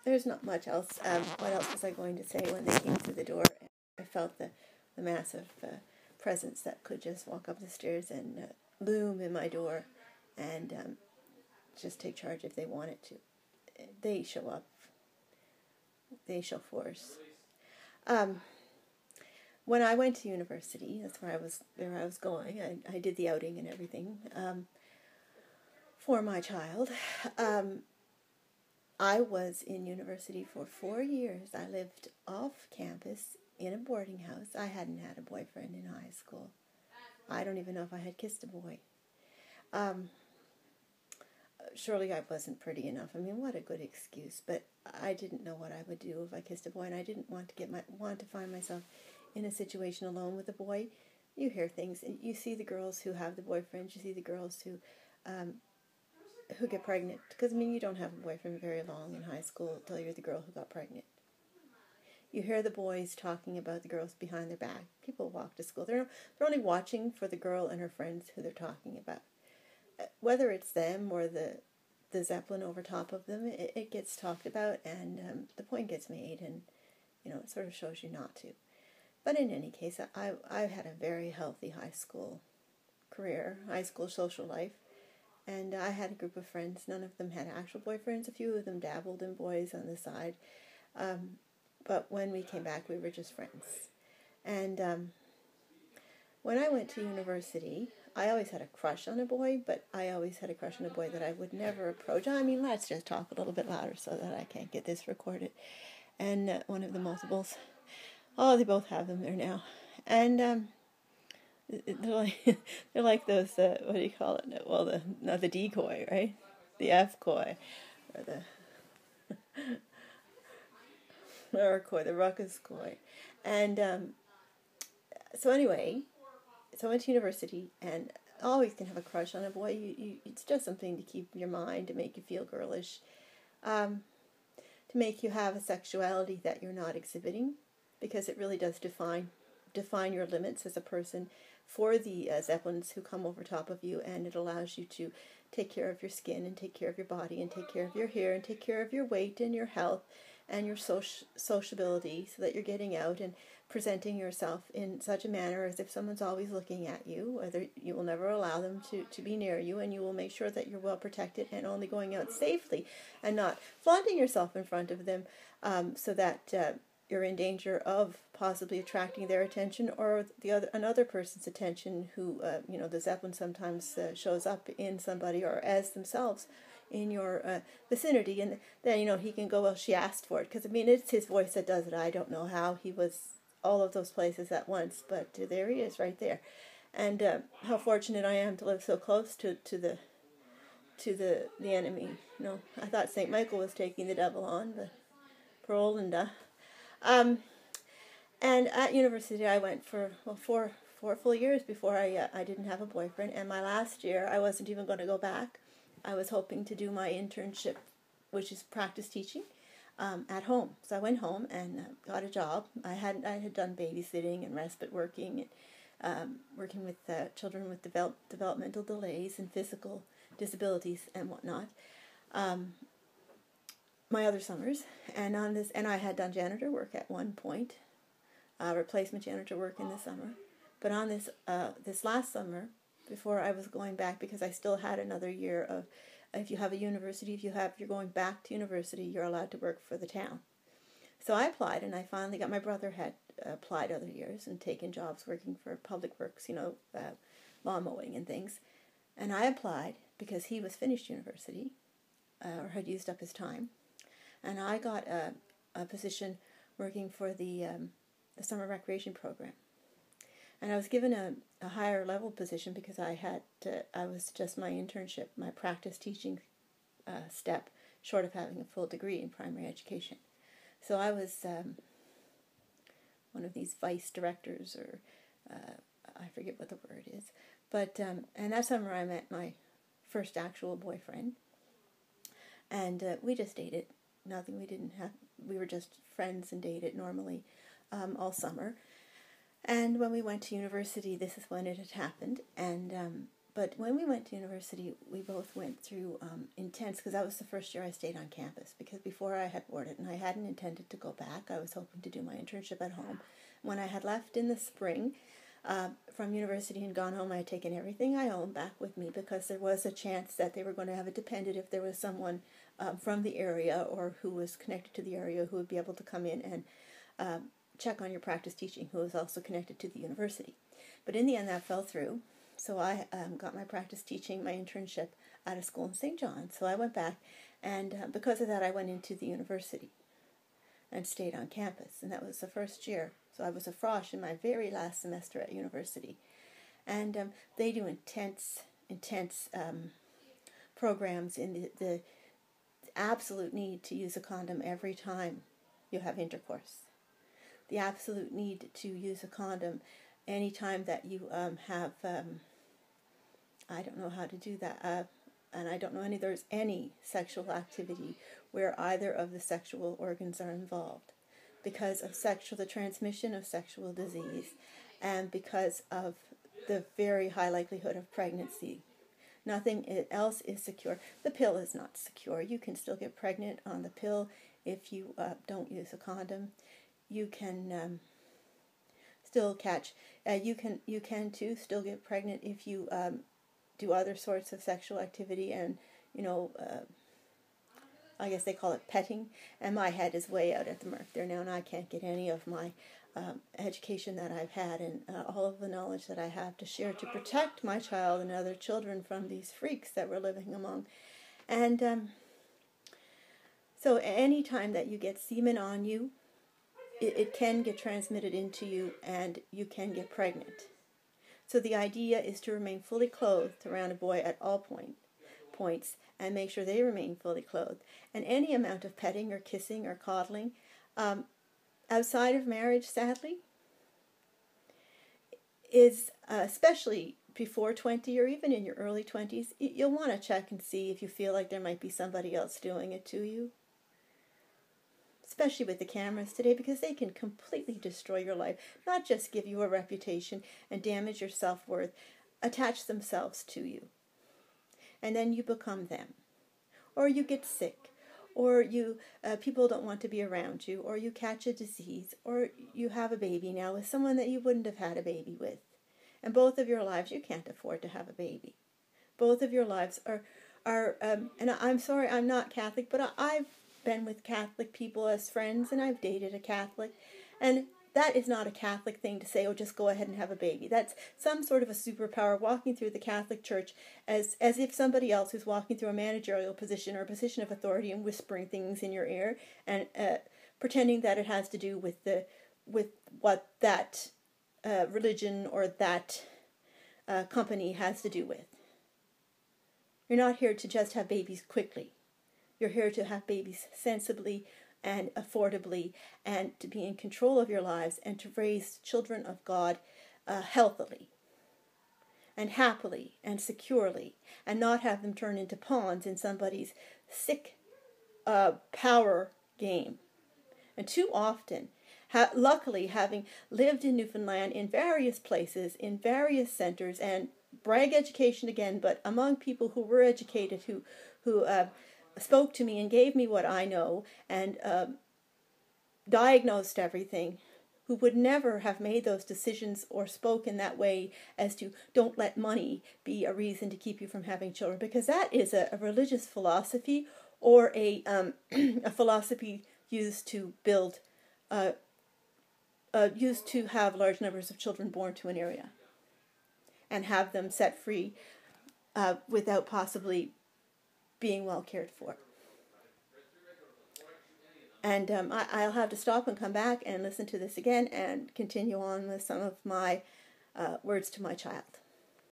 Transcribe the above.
there's not much else. What else was I going to say when they came through the door? I felt the massive presence that could just walk up the stairs and loom in my door and just take charge if they wanted to. They show up. They show force. When I went to university, that's where I was going. I did the outing and everything for my child. I was in university for 4 years. I lived off campus in a boarding house. I hadn't had a boyfriend in high school. I don't even know if I had kissed a boy. Surely I wasn't pretty enough. I mean, what a good excuse. But I didn't know what I would do if I kissed a boy, and I didn't want to find myself in a situation alone with a boy. You hear things. You see the girls who have the boyfriends. You see the girls who get pregnant. Because, I mean, you don't have a boyfriend very long in high school until you're the girl who got pregnant. You hear the boys talking about the girls behind their back. People walk to school. They're only watching for the girl and her friends who they're talking about. Whether it's them or the Zeppelin over top of them, it gets talked about, and the point gets made, and it sort of shows you not to. But in any case, I've had a very healthy high school career, high school social life, and I had a group of friends. None of them had actual boyfriends. A few of them dabbled in boys on the side, but when we came back, we were just friends. And when I went to university, I always had a crush on a boy, but I always had a crush on a boy that I would never approach. I mean, let's just talk a little bit louder so that I can't get this recorded. And one of the multiples, they both have them there now. And they're like those, what do you call it? Well, not the decoy, right? The F-coy, or the R-coy, the ruckus coy. And so anyway, so I went to university, and always can have a crush on a boy. It's just something to keep your mind, to make you feel girlish, to make you have a sexuality that you're not exhibiting, because it really does define your limits as a person for the Zeppelins who come over top of you, and it allows you to take care of your skin and take care of your body and take care of your hair and take care of your weight and your health and your sociability, so that you're getting out and presenting yourself in such a manner as if someone's always looking at you, whether you will never allow them to be near you, and you will make sure that you're well protected and only going out safely and not flaunting yourself in front of them so that you're in danger of possibly attracting their attention or another person's attention who, the Zeppelin sometimes shows up in somebody or as themselves in your vicinity, and then, he can go, well, she asked for it, because, I mean, it's his voice that does it. I don't know how he was all of those places at once, but there he is right there. And how fortunate I am to live so close to the enemy. I thought St. Michael was taking the devil on, but poor old Linda. And at university I went for 4 full years before I didn't have a boyfriend, and my last year I wasn't even going to go back. I was hoping to do my internship, which is practice teaching, at home. So I went home and got a job. I had done babysitting and respite working, and working with children with developmental delays and physical disabilities and whatnot. My other summers, and I had done janitor work at one point, replacement janitor work in the summer. But on this last summer, before I was going back, because I still had another year of, if you have a university, you're going back to university, you're allowed to work for the town. So I applied, and I finally got, my brother had applied other years and taken jobs working for public works, lawn mowing and things. And I applied because he was finished university, or had used up his time. And I got a position working for the summer recreation program. And I was given a higher level position because I was just my internship, my practice teaching step, short of having a full degree in primary education. So I was one of these vice directors, or I forget what the word is. But and that summer I met my first actual boyfriend, and we just dated. Nothing. We were just friends and dated normally all summer. And when we went to university, this is when it had happened. And But when we went to university, we both went through intense, because that was the first year I stayed on campus, because before I had boarded and I hadn't intended to go back. I was hoping to do my internship at home. When I had left in the spring from university and gone home, I had taken everything I owned back with me, because there was a chance that they were going to have it dependent if there was someone from the area or who was connected to the area who would be able to come in and check on your practice teaching, who was also connected to the university. But in the end, that fell through. So I got my practice teaching, my internship at a school in St. John. So I went back, and because of that, I went into the university and stayed on campus. And that was the first year. So I was a frosh in my very last semester at university. And they do intense programs in the absolute need to use a condom every time you have intercourse. The absolute need to use a condom anytime that you have, I don't know how to do that, and I don't know there's any sexual activity where either of the sexual organs are involved, because of the transmission of sexual disease, and because of the very high likelihood of pregnancy. Nothing else is secure. The pill is not secure. You can still get pregnant on the pill if you don't use a condom. You can still catch. You can too still get pregnant if you do other sorts of sexual activity, and I guess they call it petting. And my head is way out at the mark there now, and I can't get any of my education that I've had and all of the knowledge that I have to share to protect my child and other children from these freaks that we're living among. And so any time that you get semen on you, it can get transmitted into you, and you can get pregnant. So the idea is to remain fully clothed around a boy at all points and make sure they remain fully clothed. And any amount of petting or kissing or coddling outside of marriage, sadly, is especially before 20 or even in your early 20s, you'll want to check and see if you feel like there might be somebody else doing it to you. Especially with the cameras today, because they can completely destroy your life, not just give you a reputation and damage your self-worth, attach themselves to you. And then you become them. Or you get sick, or people don't want to be around you, or you catch a disease, or you have a baby now with someone that you wouldn't have had a baby with. And both of your lives, you can't afford to have a baby. Both of your lives are and I'm sorry, I'm not Catholic, but I've been with Catholic people as friends, and I've dated a Catholic, and that is not a Catholic thing to say, oh, just go ahead and have a baby. That's some sort of a superpower walking through the Catholic Church as if somebody else who's walking through a managerial position or a position of authority and whispering things in your ear and pretending that it has to do with what that religion or that company has to do with. You're not here to just have babies quickly. You're here to have babies sensibly and affordably, and to be in control of your lives, and to raise children of God healthily and happily and securely, and not have them turn into pawns in somebody's sick power game. And too often, luckily, having lived in Newfoundland in various places, in various centers, and brag education again, but among people who were educated, who spoke to me and gave me what I know, and diagnosed everything, who would never have made those decisions or spoken that way as to don't let money be a reason to keep you from having children, because that is a religious philosophy, or a philosophy used to build, used to have large numbers of children born to an area and have them set free without possibly being well cared for. And I'll have to stop and come back and listen to this again and continue on with some of my words to my child.